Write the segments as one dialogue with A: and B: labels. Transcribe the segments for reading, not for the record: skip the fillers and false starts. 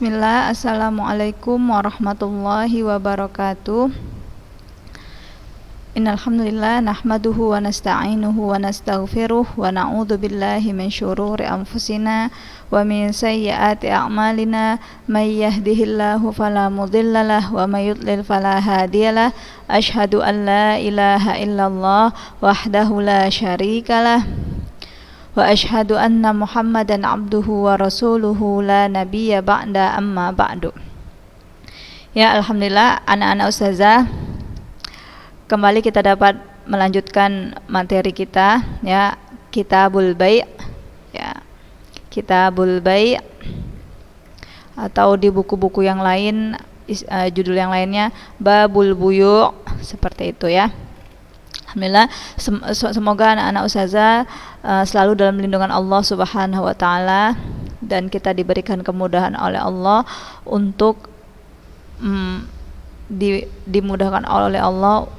A: Bismillah, Assalamualaikum warahmatullahi wabarakatuh. Innal hamdalillah nahmaduhu wa nasta'inuhu wa nastaghfiruh wa na'udzu billahi min syururi anfusina wa min sayyiati a'malina may yahdihillahu fala mudhillalah wa may yudlil fala hadiyalah. Asyhadu an la ilaha illallah wahdahu la syarikalah wa asyhadu anna Muhammadan abduhu wa rasuluhu la nabiyya ba'da amma ba'du. Ya, alhamdulillah anak-anak ustazah, kembali kita dapat melanjutkan materi kita, ya, Kitabul Bai', ya, Kitabul Bai' atau di buku-buku yang lain judul yang lainnya Babul Buyu', seperti itu ya. Alhamdulillah, semoga anak-anak ustazah selalu dalam lindungan Allah Subhanahu wa taala dan kita diberikan kemudahan oleh Allah untuk dimudahkan oleh Allah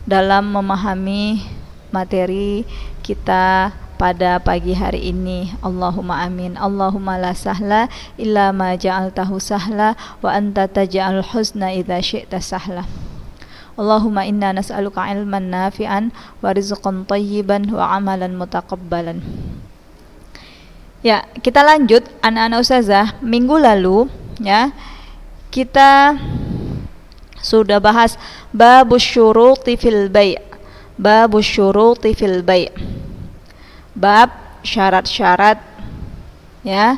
A: dalam memahami materi kita pada pagi hari ini. Allahumma amin. Allahumma la sahla illa ma ja'altahu sahla wa anta taj'alul husna idza syi'ta sahla. Allahumma inna nas'aluka ilman nafi'an wa rizqan thayyiban wa amalan mutaqabbalan. Ya, kita lanjut anak-anak ustazah. Minggu lalu ya, kita sudah bahas babus syuruti fil bai'. Babus syuruti fil bai'. Bab syarat-syarat, ya.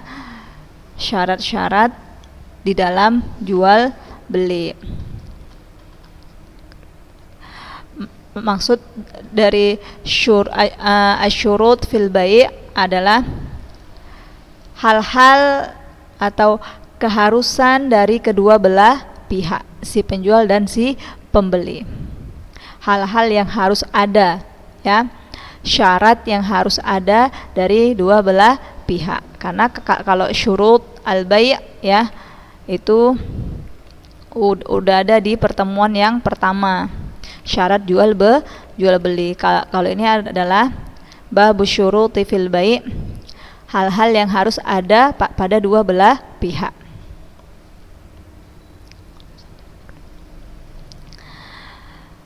A: Syarat-syarat di dalam jual beli. Maksud dari asyurut fil bai' adalah hal-hal atau keharusan dari kedua belah pihak, si penjual dan si pembeli. Hal-hal yang harus ada, ya, syarat yang harus ada dari dua belah pihak. Karena kalau syurut al-bai', ya, itu udah ada di pertemuan yang pertama. Syarat jual beli. Kalau ini adalah babus syuruti fil bai', hal-hal yang harus ada pada dua belah pihak.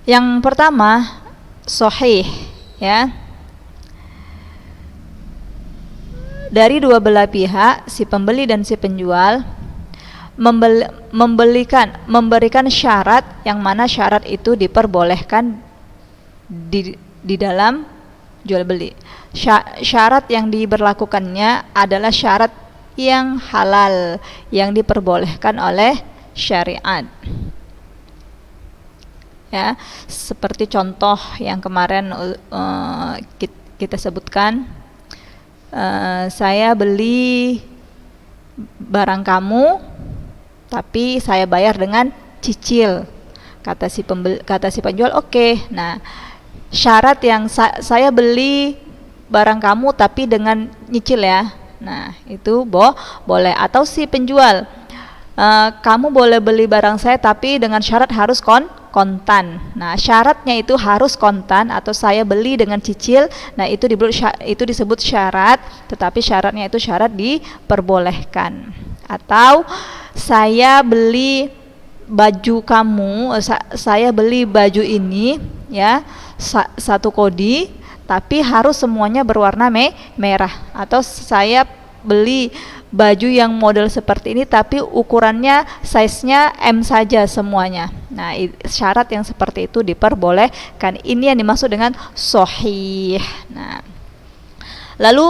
A: Yang pertama, sahih, ya. Dari dua belah pihak, si pembeli dan si penjual memberikan syarat yang mana syarat itu diperbolehkan di dalam jual beli. Syarat yang diberlakukannya adalah syarat yang halal, yang diperbolehkan oleh syariat. Ya, seperti contoh yang kemarin kita sebutkan, saya beli barang kamu tapi saya bayar dengan cicil. Kata si penjual, oke. Nah, syarat yang saya beli barang kamu tapi dengan nyicil ya. Nah, itu boleh. Atau si penjual, kamu boleh beli barang saya tapi dengan syarat harus kontan. Nah, syaratnya itu harus kontan atau saya beli dengan cicil. Nah, itu disebut syarat, tetapi syaratnya itu syarat diperbolehkan. Atau saya beli baju kamu, saya beli baju ini, ya, satu kodi, tapi harus semuanya berwarna merah. Atau saya beli baju yang model seperti ini tapi ukurannya size-nya M saja semuanya. Nah, syarat yang seperti itu diperbolehkan. Ini yang dimaksud dengan sahih. Nah, lalu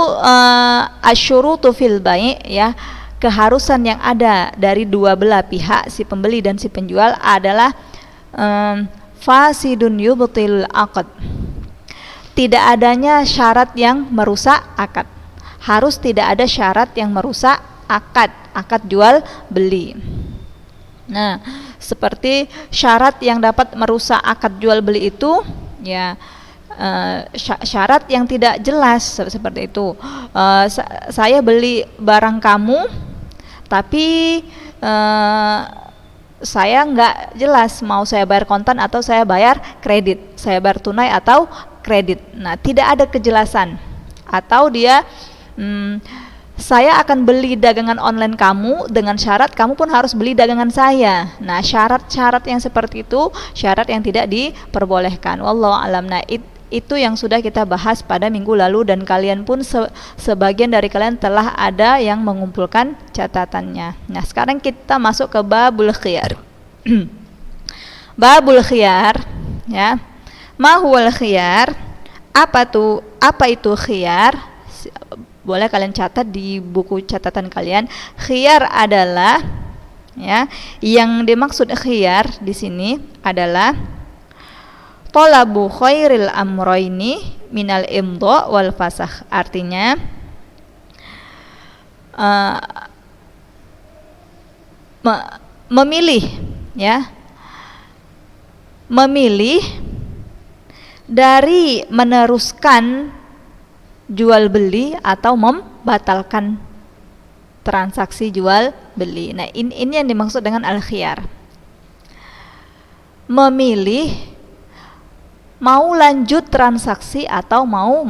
A: asyurutu fil bai', ya, keharusan yang ada dari dua belah pihak, si pembeli dan si penjual, adalah fasidun yubtilul aqd. Tidak adanya syarat yang merusak akad. Harus tidak ada syarat yang merusak akad jual beli. Nah, seperti syarat yang dapat merusak akad jual beli itu, ya, syarat yang tidak jelas seperti itu. Saya beli barang kamu tapi saya nggak jelas mau saya bayar kontan atau saya bayar kredit, saya bayar tunai atau kredit. Nah, tidak ada kejelasan. Atau dia saya akan beli dagangan online kamu dengan syarat kamu pun harus beli dagangan saya. Nah, syarat-syarat yang seperti itu syarat yang tidak diperbolehkan. Wallahu alam. Nah, itu yang sudah kita bahas pada minggu lalu, dan kalian pun sebagian dari kalian telah ada yang mengumpulkan catatannya. Nah, sekarang kita masuk ke babul khiyar. Babul khiyar, ya. Ma huwal khiyar? Apa itu khiyar? Boleh kalian catat di buku catatan kalian. Khiyar adalah, ya, yang dimaksud khiyar di sini adalah talabu khairil amroini minal imdha wal fasakh. Artinya memilih, ya, memilih dari meneruskan jual beli atau membatalkan transaksi jual beli. Nah, ini yang dimaksud dengan al-khiyar. Memilih mau lanjut transaksi atau mau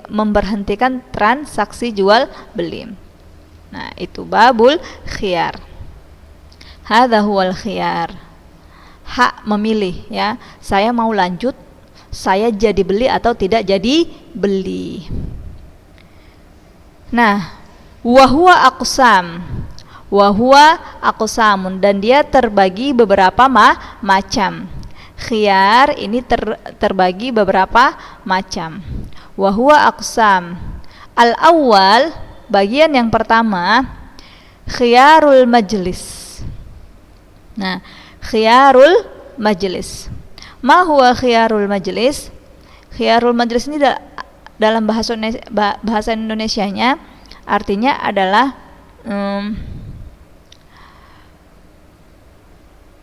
A: memberhentikan transaksi jual beli. Nah, itu babul khiyar. Hadza huwal khiyar. Hak memilih, ya. Saya mau lanjut, saya jadi beli atau tidak jadi beli. Nah, wahwa aqsam. Wahwa aqsamun, dan dia terbagi beberapa macam. Khiyar ini terbagi beberapa macam. Wahwa aqsam. Al-awwal, bagian yang pertama, khiyarul majlis. Nah, khiyarul majlis. Ma huwa khiyarul majlis? Khiyarul majlis ini dalam bahasa Indonesianya artinya adalah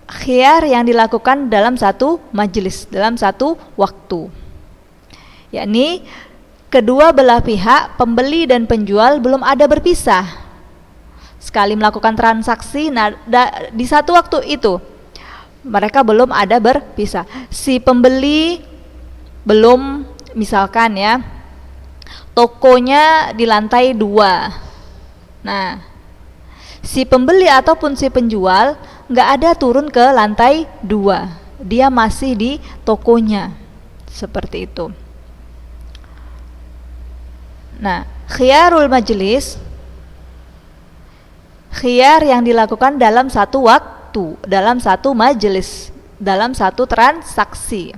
A: khiyar yang dilakukan dalam satu majelis, dalam satu waktu. Yakni kedua belah pihak, pembeli dan penjual, belum ada berpisah. Sekali melakukan transaksi, nah di satu waktu itu mereka belum ada berpisah. Si pembeli belum, misalkan, ya, tokonya di lantai 2. Nah, si pembeli ataupun si penjual nggak ada turun ke lantai 2, dia masih di tokonya, seperti itu. Nah, khiyarul majlis, khiyar yang dilakukan dalam satu waktu, dalam satu majelis, dalam satu transaksi.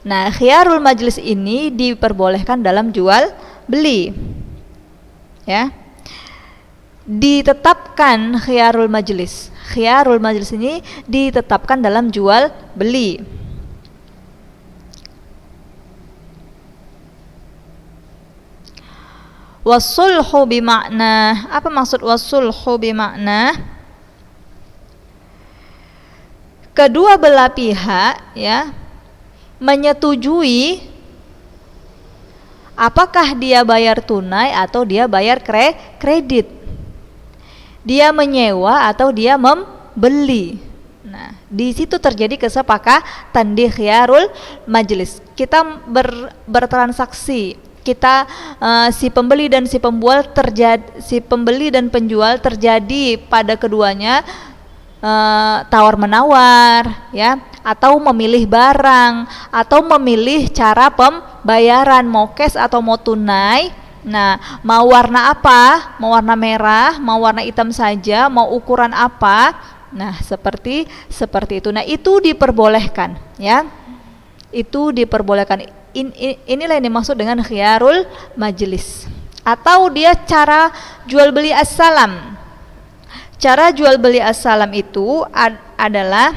A: Nah, khiyarul majlis ini diperbolehkan dalam jual beli, ya. Ditetapkan khiyarul majlis. Khiyarul majlis ini ditetapkan dalam jual beli. Wasulhu bimakna. Apa maksud wasulhu bimakna? Kedua belah pihak, ya, menyetujui apakah dia bayar tunai atau dia bayar kredit. Dia menyewa atau dia membeli. Nah, di situ terjadi kesepakatan di khiyarul majlis. Kita bertransaksi. Kita si pembeli dan si pembeli dan penjual terjadi pada keduanya tawar menawar, ya, atau memilih barang, atau memilih cara pembayaran, mau cash atau mau tunai. Nah, mau warna apa? Mau warna merah, mau warna hitam saja, mau ukuran apa? Nah, seperti itu. Nah, itu diperbolehkan, ya. Itu diperbolehkan. Inilah yang dimaksud dengan khiyarul majlis. Atau dia cara jual beli as-salam. Cara jual beli as-salam itu adalah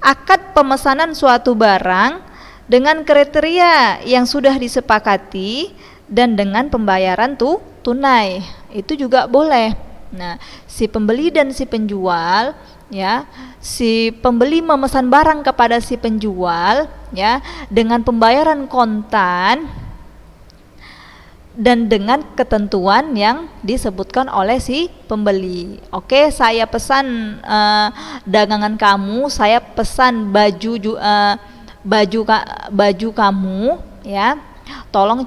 A: akad pemesanan suatu barang dengan kriteria yang sudah disepakati dan dengan pembayaran tunai. Itu juga boleh. Nah, si pembeli dan si penjual, ya, si pembeli memesan barang kepada si penjual, ya, dengan pembayaran kontan dan dengan ketentuan yang disebutkan oleh si pembeli. Oke, saya pesan dagangan kamu, saya pesan baju kamu, ya. Tolong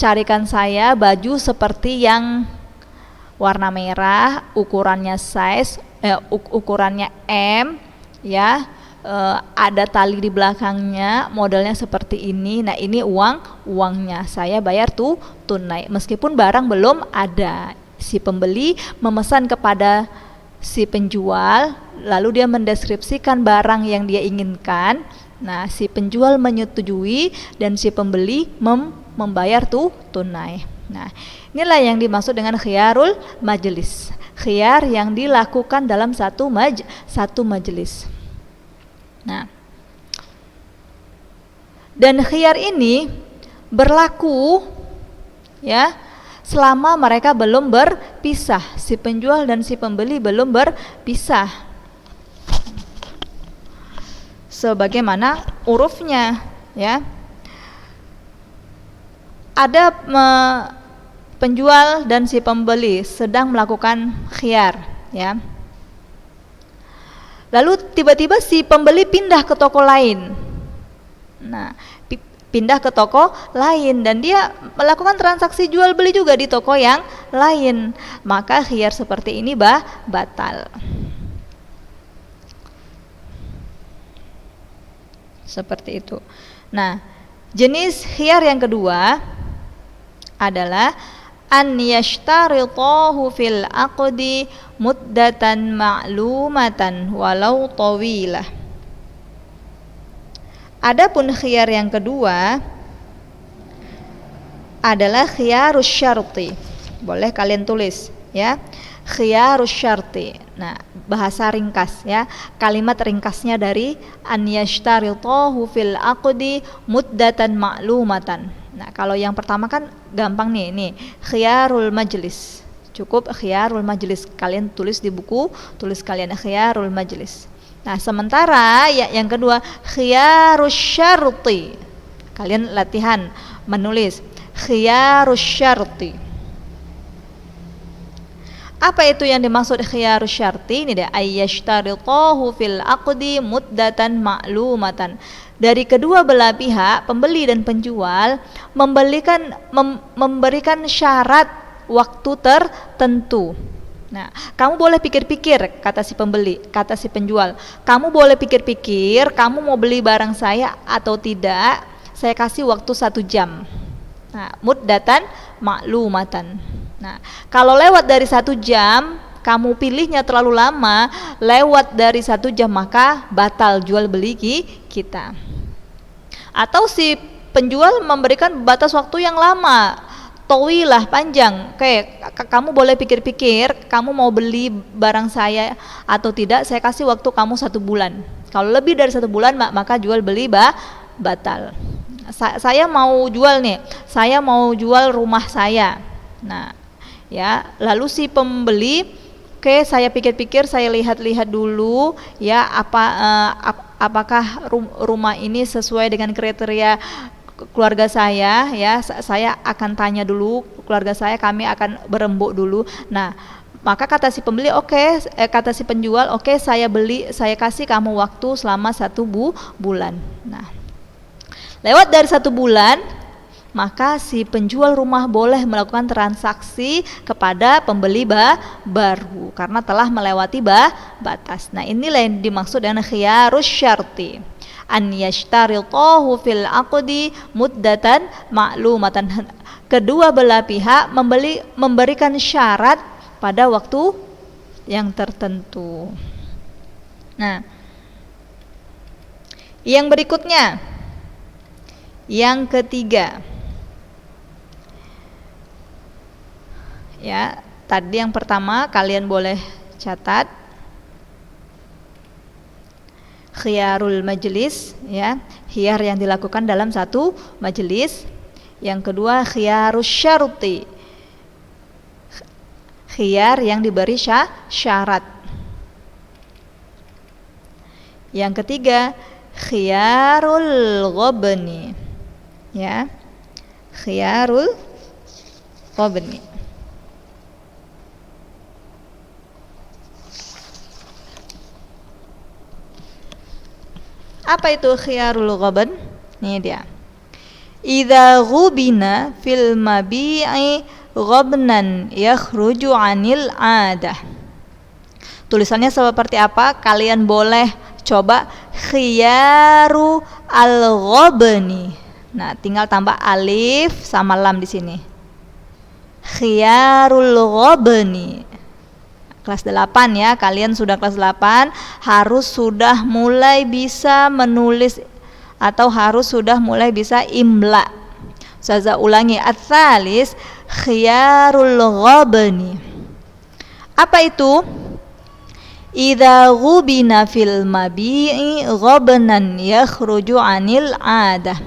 A: carikan saya baju seperti yang warna merah, ukurannya ukurannya M, ya, ada tali di belakangnya, modelnya seperti ini. Nah, ini uangnya, saya bayar tunai, meskipun barang belum ada. Si pembeli memesan kepada si penjual, lalu dia mendeskripsikan barang yang dia inginkan. Nah, si penjual menyetujui dan si pembeli membayar tunai. Nah, inilah yang dimaksud dengan khiyarul majelis. Khiyar yang dilakukan dalam satu majelis. Nah, dan khiyar ini berlaku, ya, selama mereka belum berpisah. Si penjual dan si pembeli belum berpisah, sebagaimana urufnya, ya. Ada penjual dan si pembeli sedang melakukan khiyar, ya. Lalu tiba-tiba si pembeli pindah ke toko lain. Nah, pindah ke toko lain dan dia melakukan transaksi jual beli juga di toko yang lain, maka khiyar seperti ini batal. Seperti itu. Nah, jenis khiyar yang kedua adalah an yashtaritahu fil aqdi muddatan ma'lumatan walau tawilah. Adapun khiyar yang kedua adalah khiyarus syarti. Boleh kalian tulis, ya. Khiyarus syarti. Nah, bahasa ringkas, ya. Kalimat ringkasnya dari an yashtaritahu fil aqdi muddatan ma'lumatan. Nah, kalau yang pertama kan gampang nih, khiyarul majlis. Cukup khiyarul majlis, kalian tulis di buku, tulis kalian khiyarul majlis. Nah, sementara yang kedua khiyarus syarti. Kalian latihan menulis khiyarus syarti. Apa itu yang dimaksud khiyarus syarti? Ini deh, ayyashtaritahu fil aqdi muddatan ma'lumatan. Dari kedua belah pihak, pembeli dan penjual, memberikan syarat waktu tertentu. Nah, kamu boleh pikir-pikir, kata si pembeli, kata si penjual, kamu boleh pikir-pikir, kamu mau beli barang saya atau tidak, saya kasih waktu 1 jam. Nah, muddatan ma'lumatan. Nah, kalau lewat dari 1 jam, kamu pilihnya terlalu lama, lewat dari 1 jam, maka batal jual beli kita. Atau si penjual memberikan batas waktu yang lama, tawilah, panjang. Kayak kamu boleh pikir-pikir, kamu mau beli barang saya atau tidak, saya kasih waktu kamu 1 bulan. Kalau lebih dari 1 bulan, maka jual beli batal. Saya mau jual nih, saya mau jual rumah saya. Nah, ya, lalu si pembeli, oke, saya pikir-pikir, saya lihat-lihat dulu, ya, apakah rumah ini sesuai dengan kriteria keluarga saya, ya. Saya akan tanya dulu keluarga saya, kami akan berembuk dulu. Nah, maka kata si pembeli, oke, kata si penjual, oke, saya kasih kamu waktu selama 1 bulan. Nah, lewat dari 1 bulan, maka si penjual rumah boleh melakukan transaksi kepada pembeli baru karena telah melewati batas. Nah, inilah yang dimaksud dengan khiyarus syarti. An yashtaritahu fil aqdi muddatan ma'lumatan. Kedua belah pihak memberikan syarat pada waktu yang tertentu. Nah, yang berikutnya, yang ketiga, ya, tadi yang pertama kalian boleh catat khiyarul majlis, ya, khiyar yang dilakukan dalam satu majelis. Yang kedua khiyarus syarti, khiyar yang diberi syarat. Yang ketiga khiyarul ghabni, ya, khiyarul ghabni. Apa itu khiyarul ghabn? Ini dia. Idza ghubina fil mabi'i ghabnan yakhruju 'anil 'adah. Tulisannya seperti apa? Kalian boleh coba khiyaru al-ghabni. Nah, tinggal tambah alif sama lam di sini. Khiyarul ghabni. Kelas 8 ya, kalian sudah kelas 8 harus sudah mulai bisa menulis atau harus sudah mulai bisa imla. Saya ulangi, at-tsalis khiyarul ghabni. Apa itu? Idza ghubina fil mabi'i ghabnan yakhruju 'anil 'adah.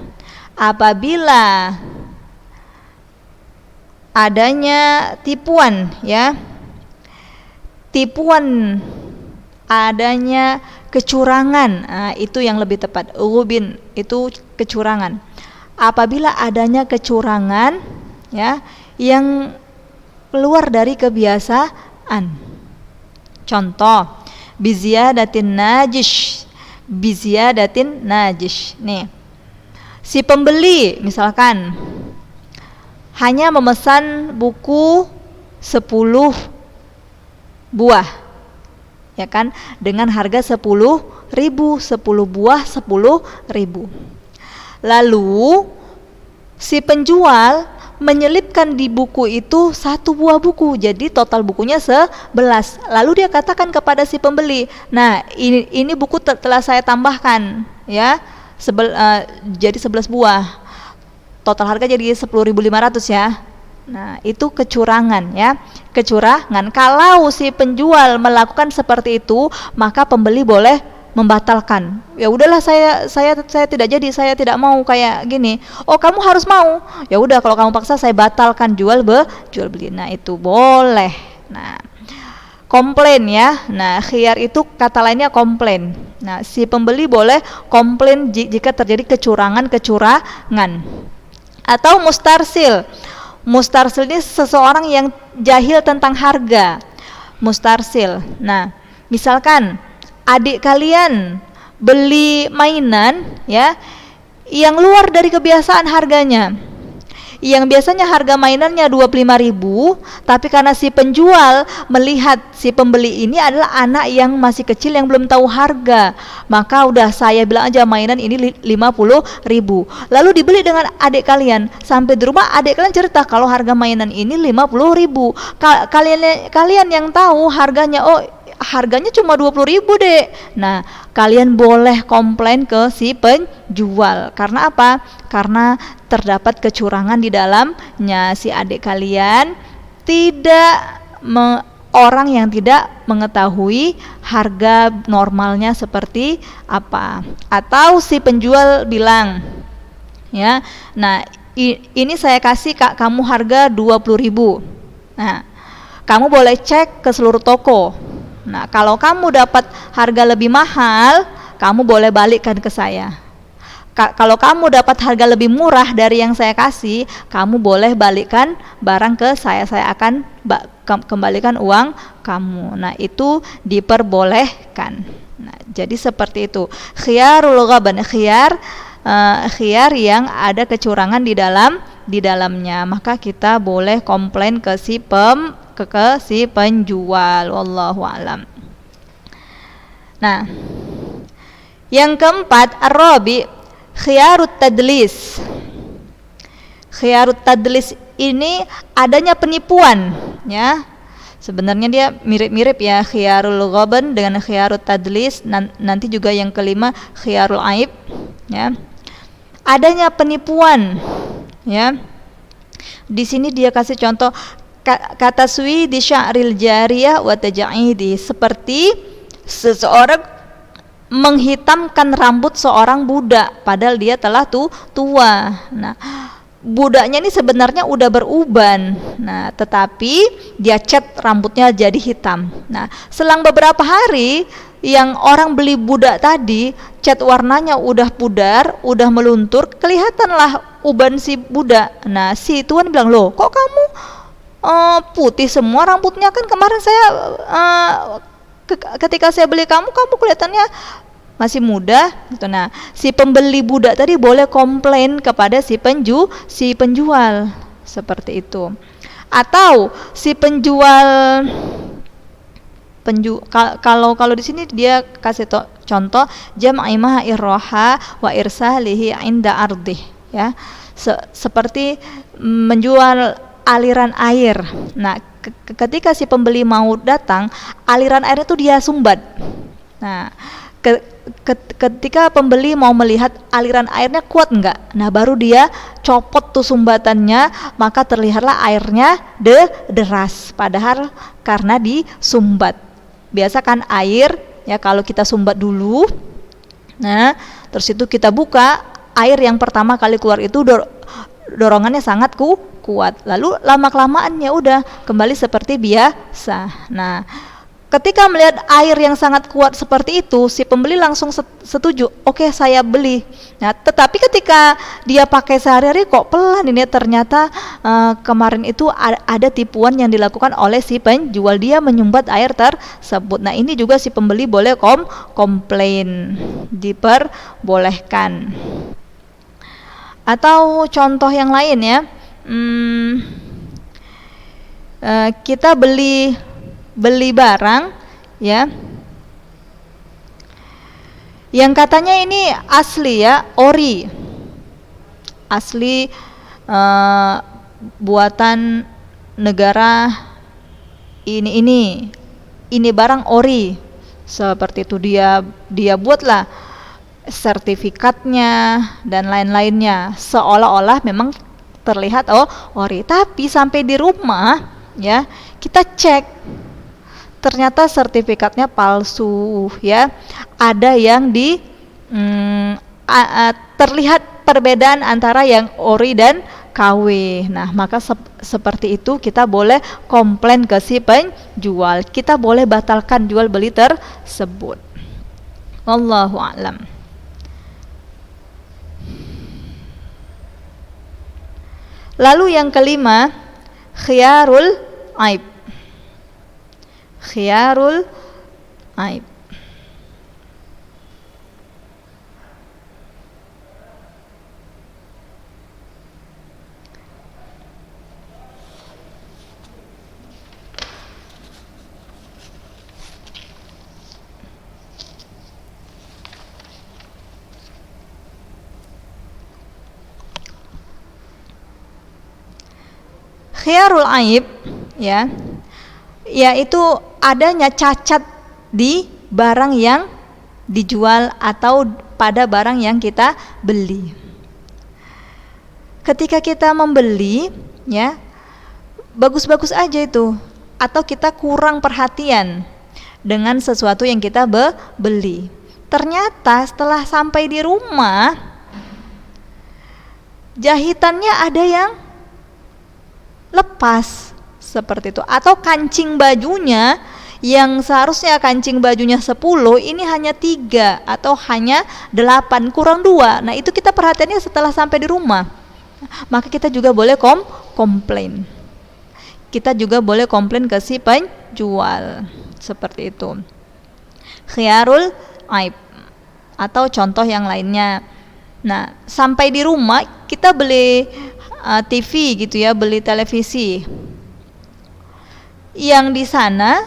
A: Apabila adanya tipuan ya. Tipuan, adanya kecurangan. Nah, itu yang lebih tepat. Ghubin itu kecurangan. Apabila adanya kecurangan ya yang keluar dari kebiasaan. Contoh, biziyadatin najish. Biziyadatin najish. Nih. Si pembeli misalkan hanya memesan buku 10 buah. Ya kan? Dengan harga 10.000, 10 buah 10.000. Lalu si penjual menyelipkan di buku itu 1 buah buku, jadi total bukunya 11. Lalu dia katakan kepada si pembeli, nah ini buku telah saya tambahkan ya, jadi 11 buah, total harga jadi 10.500 ya. Nah, itu kecurangan ya, kecurangan. Kalau si penjual melakukan seperti itu, maka pembeli boleh membatalkan. Ya udahlah, saya tidak jadi, saya tidak mau kayak gini. Oh, kamu harus mau. Ya udah, kalau kamu paksa saya batalkan jual beli. Nah, itu boleh. Nah, komplain ya. Nah, khiyar itu kata lainnya komplain. Nah, si pembeli boleh komplain jika terjadi kecurangan. Atau mustarsil. Mustarsil ini seseorang yang jahil tentang harga. Mustarsil. Nah, misalkan adik kalian beli mainan ya yang luar dari kebiasaan harganya. Yang biasanya harga mainannya 25.000, tapi karena si penjual melihat si pembeli ini adalah anak yang masih kecil yang belum tahu harga, maka udah saya bilang aja mainan ini 50.000. Lalu dibeli dengan adik kalian. Sampai di rumah adik kalian cerita kalau harga mainan ini 50.000. Kalian yang tahu harganya, oh harganya cuma 20.000 deh. Nah, kalian boleh komplain ke si penjual. Karena apa? Karena terdapat kecurangan di dalamnya. Si adik kalian orang yang tidak mengetahui harga normalnya seperti apa. Atau si penjual bilang, ya, nah ini saya kasih kamu harga 20.000. Nah, kamu boleh cek ke seluruh toko. Nah, kalau kamu dapat harga lebih mahal, kamu boleh balikkan ke saya. Kalau kamu dapat harga lebih murah dari yang saya kasih, kamu boleh balikkan barang ke saya. Saya akan kembalikan uang kamu. Nah, itu diperbolehkan. Nah, jadi seperti itu. Khiyarul ghaban, khiyar yang ada kecurangan di dalamnya, maka kita boleh komplain ke si penjual. Wallahu alam. Nah, yang keempat, ar-rabi, khiyarut tadlis. Khiyarut tadlis ini adanya penipuan ya. Sebenarnya dia mirip-mirip ya, khiyarul ghaban dengan khiyarut tadlis. Nanti juga yang kelima khiyarul aib ya. Adanya penipuan ya. Di sini dia kasih contoh kata sui di sya'ril jariyah wa taj'idi, seperti seseorang menghitamkan rambut seorang budak padahal dia telah tua. Nah, budaknya ini sebenarnya udah beruban. Nah, tetapi dia cat rambutnya jadi hitam. Nah, selang beberapa hari yang orang beli budak tadi, cat warnanya udah pudar, udah meluntur, kelihatanlah uban si budak. Nah, si tuan bilang, loh kok kamu putih semua rambutnya, kan kemarin saya ketika saya beli kamu kelihatannya masih muda gitu. Nah, si pembeli budak tadi boleh komplain kepada si penjual seperti itu. Atau si kalau di sini dia kasih contoh jam'i ma'ir roha wa irsalihi inda ardih, ya. Seperti menjual aliran air. Nah, ketika si pembeli mau datang, aliran air itu dia sumbat. Nah, ketika pembeli mau melihat aliran airnya kuat enggak, nah baru dia copot tuh sumbatannya, maka terlihatlah airnya deras, padahal karena disumbat. Biasa kan air, ya kalau kita sumbat dulu, nah terus itu kita buka, air yang pertama kali keluar itu dorongannya sangat kuat, lalu lama-kelamaan ya udah kembali seperti biasa. Nah, ketika melihat air yang sangat kuat seperti itu, si pembeli langsung setuju, oke, saya beli. Nah, tetapi ketika dia pakai sehari-hari kok pelan ini, ternyata kemarin itu ada tipuan yang dilakukan oleh si penjual, dia menyumbat air tersebut. Nah, ini juga si pembeli boleh komplain, diperbolehkan. Atau contoh yang lain ya, kita beli barang, ya, yang katanya ini asli, ya, ori, asli, buatan negara ini barang ori, seperti itu. Dia buatlah sertifikatnya dan lain-lainnya, seolah-olah memang terlihat ori. Tapi sampai di rumah, ya, kita cek, ternyata sertifikatnya palsu, ya. Ada yang terlihat perbedaan antara yang ori dan KW. Nah, maka seperti itu kita boleh komplain ke si penjual. Kita boleh batalkan jual beli tersebut. Wallahu a'lam. Lalu yang kelima, khiyarul aib. Khiyarul aib. Khiyarul aib, ya, yaitu adanya cacat di barang yang dijual atau pada barang yang kita beli. Ketika kita membeli, ya, bagus-bagus aja itu, atau kita kurang perhatian dengan sesuatu yang kita beli. Ternyata setelah sampai di rumah, jahitannya ada yang lepas, seperti itu. Atau kancing bajunya yang seharusnya kancing bajunya 10, ini hanya 3 atau hanya 8, kurang 2. Nah, itu kita perhatiannya setelah sampai di rumah. Maka kita juga boleh komplain. Kita juga boleh komplain ke si penjual, seperti itu. Khiyarul aib. Atau contoh yang lainnya. Nah, sampai di rumah kita beli TV gitu, ya, beli televisi. Yang di sana,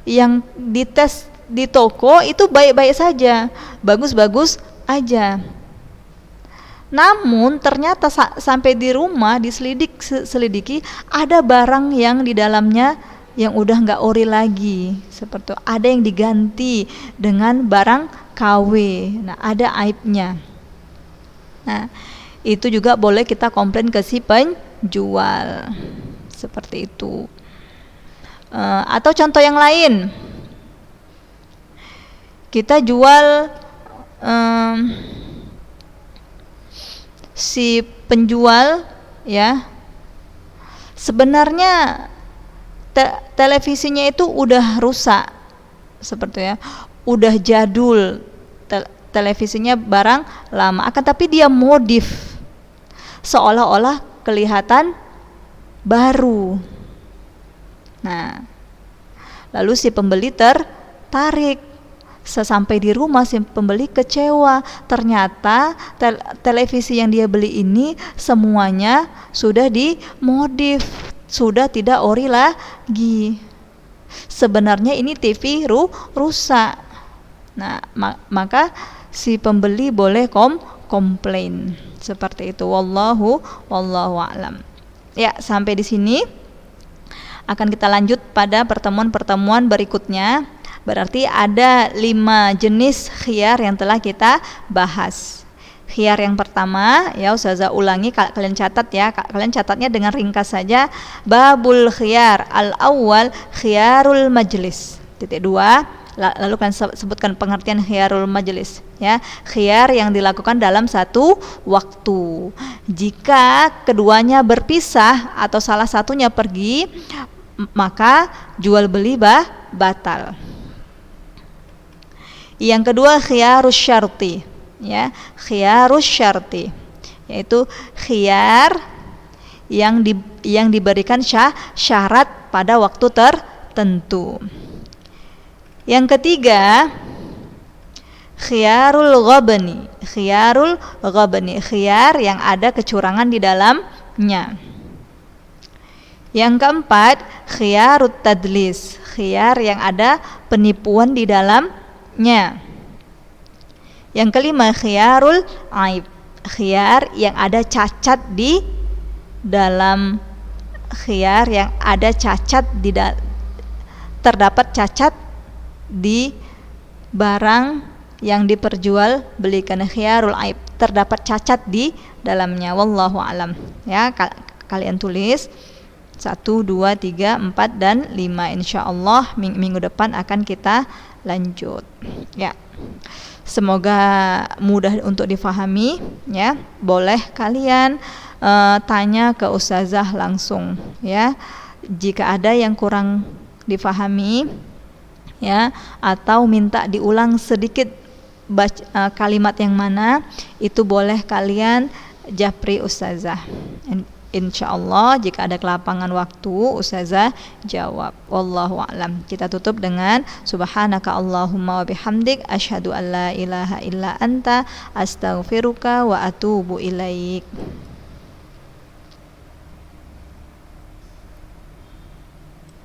A: yang dites di toko itu baik-baik saja, bagus-bagus aja. Namun ternyata sampai di rumah diselidiki ada barang yang di dalamnya yang udah nggak ori lagi, seperti itu. Ada yang diganti dengan barang KW. Nah, ada aibnya. Nah, itu juga boleh kita komplain ke si penjual, seperti itu. Atau contoh yang lain, kita jual, si penjual, ya, sebenarnya televisinya itu udah rusak, seperti, ya, udah jadul, televisinya barang lama, akan tapi dia modif seolah-olah kelihatan baru. Nah, lalu si pembeli tertarik, Sesampai di rumah si pembeli kecewa, ternyata televisi yang dia beli ini semuanya sudah dimodif, sudah tidak ori lagi. Sebenarnya ini TV rusak. Nah, maka si pembeli boleh komplain seperti itu. Wallahu a'lam. Ya, sampai di sini akan kita lanjut pada pertemuan-pertemuan berikutnya. Berarti ada 5 jenis khiyar yang telah kita bahas. Khiyar yang pertama, ya Ustazah ulangi, kalian catat ya, kalian catatnya dengan ringkas saja. Babul khiyar al-awwal khiyarul majlis. Titik 2. Lalu kan sebutkan pengertian khiyarul majlis, ya. Khiyar yang dilakukan dalam satu waktu. Jika keduanya berpisah atau salah satunya pergi, maka jual beli batal. Yang kedua khiyarus syarti, ya. Khiyarus syarti yaitu khiyar yang diberikan syarat pada waktu tertentu. Yang ketiga khiyarul ghabni. Khiyarul ghabni, khiyar yang ada kecurangan di dalamnya. Yang keempat khiyarut tadlis, khiyar yang ada penipuan di dalamnya. Yang kelima khiyarul aib, khiyar yang ada cacat di dalam, khiyar yang ada cacat terdapat cacat di barang yang diperjual belikan. Khiyarul aib, terdapat cacat di dalamnya. Wallahu alam. Ya, kalian tulis 1, 2, 3, 4 dan 5. Insyaallah minggu depan akan kita lanjut. Ya. Semoga mudah untuk difahami, ya. Boleh kalian tanya ke ustazah langsung, ya. Jika ada yang kurang difahami, ya, atau minta diulang sedikit kalimat yang mana, itu boleh kalian japri ustazah. Insyaallah jika ada kelapangan waktu, ustazah jawab. Wallahu a'lam. Kita tutup dengan subhanaka Allahumma wa bihamdik asyhadu an la ilaha illa anta astaghfiruka wa atubu ilaik.